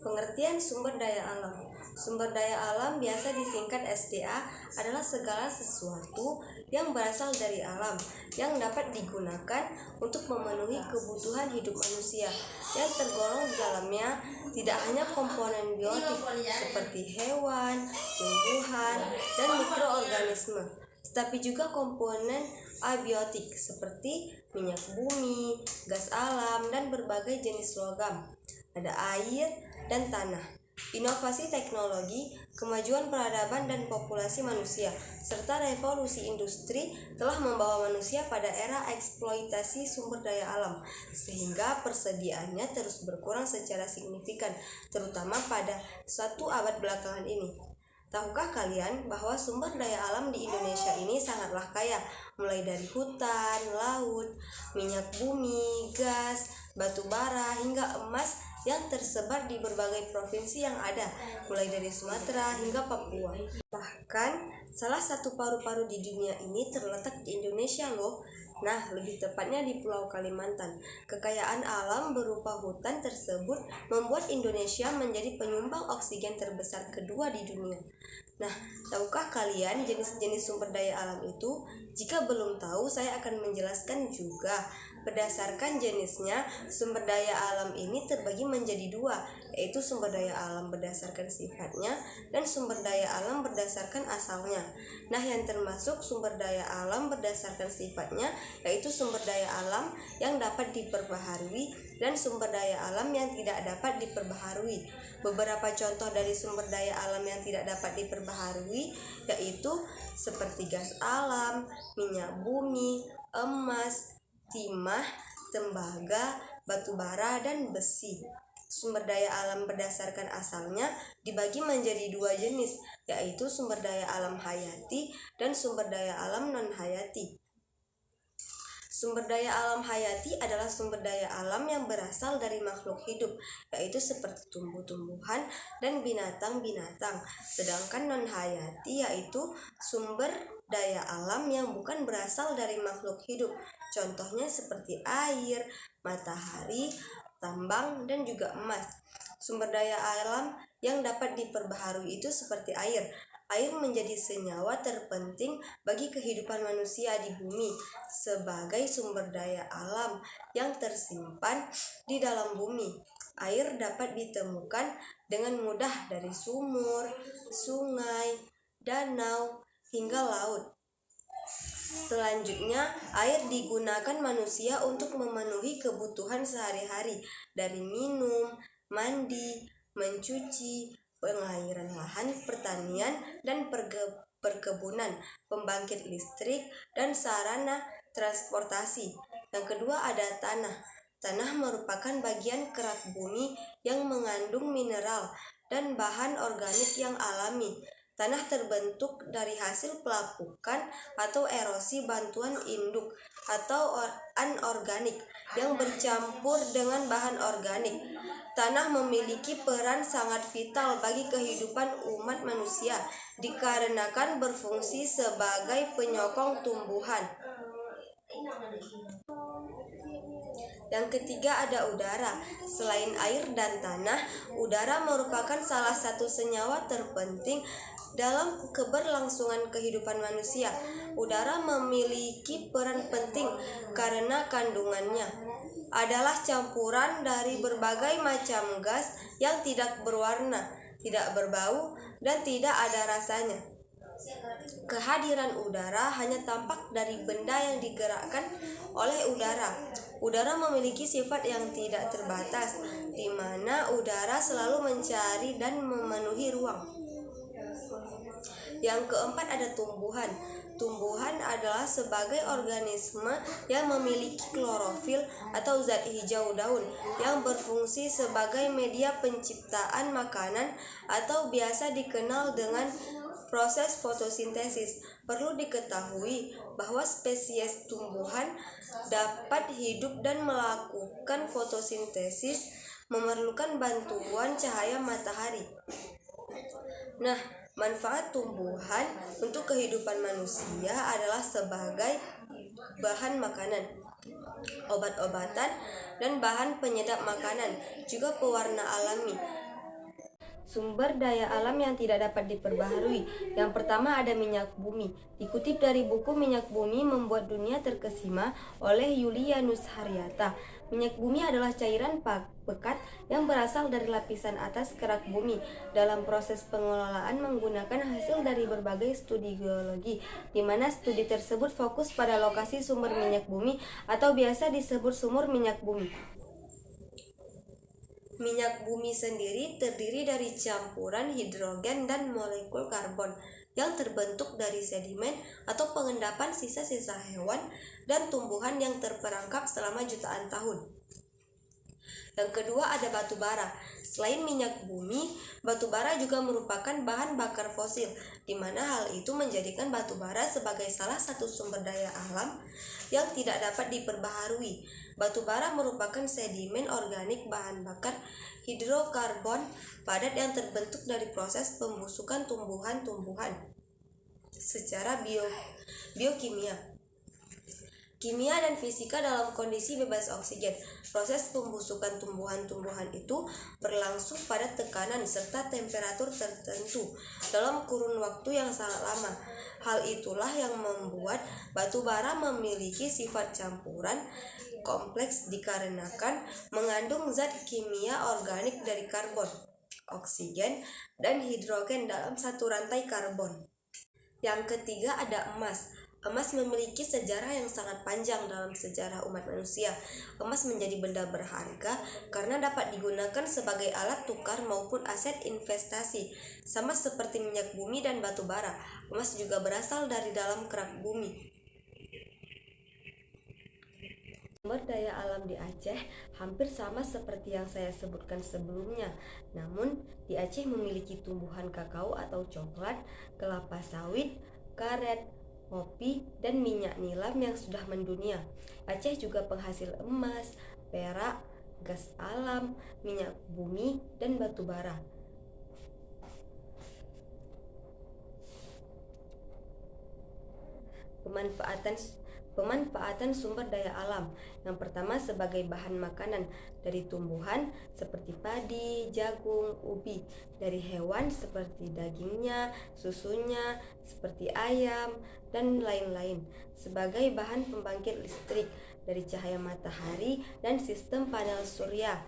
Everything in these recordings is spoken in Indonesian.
Pengertian sumber daya alam. Sumber daya alam biasa disingkat SDA adalah segala sesuatu yang berasal dari alam yang dapat digunakan untuk memenuhi kebutuhan hidup manusia. Yang tergolong di dalamnya tidak hanya komponen biotik seperti hewan, tumbuhan, dan mikroorganisme, tetapi juga komponen abiotik seperti minyak bumi, gas alam, dan berbagai jenis logam. Ada air dan tanah. Inovasi teknologi, kemajuan peradaban dan populasi manusia, serta revolusi industri telah membawa manusia pada era eksploitasi sumber daya alam, sehingga persediaannya terus berkurang secara signifikan, terutama pada 1 abad belakangan ini. Tahukah kalian bahwa sumber daya alam di Indonesia ini sangatlah kaya, mulai dari hutan, laut, minyak bumi, gas, batu bara, hingga emas yang tersebar di berbagai provinsi yang ada, mulai dari Sumatera hingga Papua. Bahkan, salah satu paru-paru di dunia ini terletak di Indonesia loh. Nah, lebih tepatnya di Pulau Kalimantan. Kekayaan alam berupa hutan tersebut membuat Indonesia menjadi penyumbang oksigen terbesar kedua di dunia. Nah, tahukah kalian jenis-jenis sumber daya alam itu? Jika belum tahu, saya akan menjelaskan juga. Berdasarkan jenisnya, sumber daya alam ini terbagi menjadi 2, yaitu sumber daya alam berdasarkan sifatnya dan sumber daya alam berdasarkan asalnya. Nah, yang termasuk sumber daya alam berdasarkan sifatnya yaitu sumber daya alam yang dapat diperbaharui dan sumber daya alam yang tidak dapat diperbaharui. Beberapa contoh dari sumber daya alam yang tidak dapat diperbaharui yaitu seperti gas alam, minyak bumi, emas, timah, tembaga, batu bara, dan besi. Sumber daya alam berdasarkan asalnya dibagi menjadi 2 jenis, yaitu sumber daya alam hayati dan sumber daya alam non-hayati. Sumber daya alam hayati adalah sumber daya alam yang berasal dari makhluk hidup, yaitu seperti tumbuh-tumbuhan dan binatang-binatang. Sedangkan non-hayati yaitu sumber daya alam yang bukan berasal dari makhluk hidup. Contohnya seperti air, matahari, tambang, dan juga emas. Sumber daya alam yang dapat diperbaharui itu seperti air. Air menjadi senyawa terpenting bagi kehidupan manusia di bumi sebagai sumber daya alam yang tersimpan di dalam bumi. Air dapat ditemukan dengan mudah dari sumur, sungai, danau, hingga laut. Selanjutnya, air digunakan manusia untuk memenuhi kebutuhan sehari-hari dari minum, mandi, mencuci, pengairan lahan, pertanian, dan perkebunan, pembangkit listrik, dan sarana transportasi. Yang kedua ada tanah. Tanah merupakan bagian kerak bumi yang mengandung mineral dan bahan organik yang alami. Tanah terbentuk dari hasil pelapukan atau erosi bantuan induk atau anorganik yang bercampur dengan bahan organik. Tanah memiliki peran sangat vital bagi kehidupan umat manusia dikarenakan berfungsi sebagai penyokong tumbuhan. Yang ketiga ada udara. Selain air dan tanah, udara merupakan salah satu senyawa terpenting dalam keberlangsungan kehidupan manusia. Udara memiliki peran penting karena kandungannya adalah campuran dari berbagai macam gas yang tidak berwarna, tidak berbau, dan tidak ada rasanya. Kehadiran udara hanya tampak dari benda yang digerakkan oleh udara. Udara memiliki sifat yang tidak terbatas, di mana udara selalu mencari dan memenuhi ruang. Yang keempat ada tumbuhan. Tumbuhan adalah sebagai organisme yang memiliki klorofil atau zat hijau daun yang berfungsi sebagai media penciptaan makanan atau biasa dikenal dengan proses fotosintesis. Perlu diketahui bahwa spesies tumbuhan dapat hidup dan melakukan fotosintesis memerlukan bantuan cahaya matahari. Nah, manfaat tumbuhan untuk kehidupan manusia adalah sebagai bahan makanan, obat-obatan, dan bahan penyedap makanan, juga pewarna alami. Sumber daya alam yang tidak dapat diperbaharui. Yang pertama ada minyak bumi. Dikutip dari buku Minyak Bumi Membuat Dunia Terkesima oleh Yulianus Haryata. Minyak bumi adalah cairan pekat yang berasal dari lapisan atas kerak bumi. Dalam proses pengelolaan menggunakan hasil dari berbagai studi geologi, di mana studi tersebut fokus pada lokasi sumber minyak bumi atau biasa disebut sumur minyak bumi. Minyak bumi sendiri terdiri dari campuran hidrogen dan molekul karbon yang terbentuk dari sedimen atau pengendapan sisa-sisa hewan dan tumbuhan yang terperangkap selama jutaan tahun. Yang kedua ada batu bara. Selain minyak bumi, batu bara juga merupakan bahan bakar fosil, di mana hal itu menjadikan batu bara sebagai salah satu sumber daya alam yang tidak dapat diperbaharui. Batu bara merupakan sedimen organik bahan bakar hidrokarbon padat yang terbentuk dari proses pembusukan tumbuhan-tumbuhan secara biokimia. Kimia dan fisika dalam kondisi bebas oksigen. Proses pembusukan tumbuhan-tumbuhan itu berlangsung pada tekanan serta temperatur tertentu dalam kurun waktu yang sangat lama. Hal itulah yang membuat batu bara memiliki sifat campuran kompleks dikarenakan mengandung zat kimia organik dari karbon, oksigen, dan hidrogen dalam satu rantai karbon. Yang ketiga ada emas. Emas memiliki sejarah yang sangat panjang dalam sejarah umat manusia. Emas menjadi benda berharga karena dapat digunakan sebagai alat tukar maupun aset investasi. Sama seperti minyak bumi dan batu bara, emas juga berasal dari dalam kerak bumi. Sumber daya alam di Aceh hampir sama seperti yang saya sebutkan sebelumnya. Namun, di Aceh memiliki tumbuhan kakao atau coklat, kelapa sawit, karet, kopi, dan minyak nilam yang sudah mendunia. Aceh juga penghasil emas, perak, gas alam, minyak bumi, dan batu bara. Pemanfaatan sumber daya alam. Yang pertama sebagai bahan makanan dari tumbuhan seperti padi, jagung, ubi, dari hewan seperti dagingnya, susunya, seperti ayam, dan lain-lain. Sebagai bahan pembangkit listrik dari cahaya matahari dan sistem panel surya.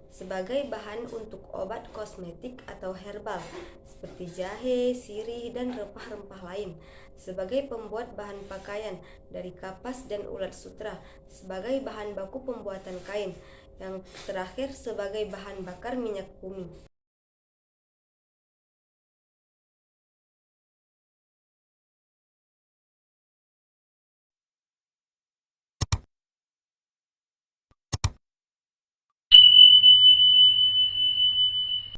Sebagai bahan untuk obat kosmetik atau herbal seperti jahe, sirih, dan rempah-rempah lain. Sebagai pembuat bahan pakaian dari kapas dan ulat sutra. Sebagai bahan baku pembuatan kain. Yang terakhir sebagai bahan bakar minyak bumi.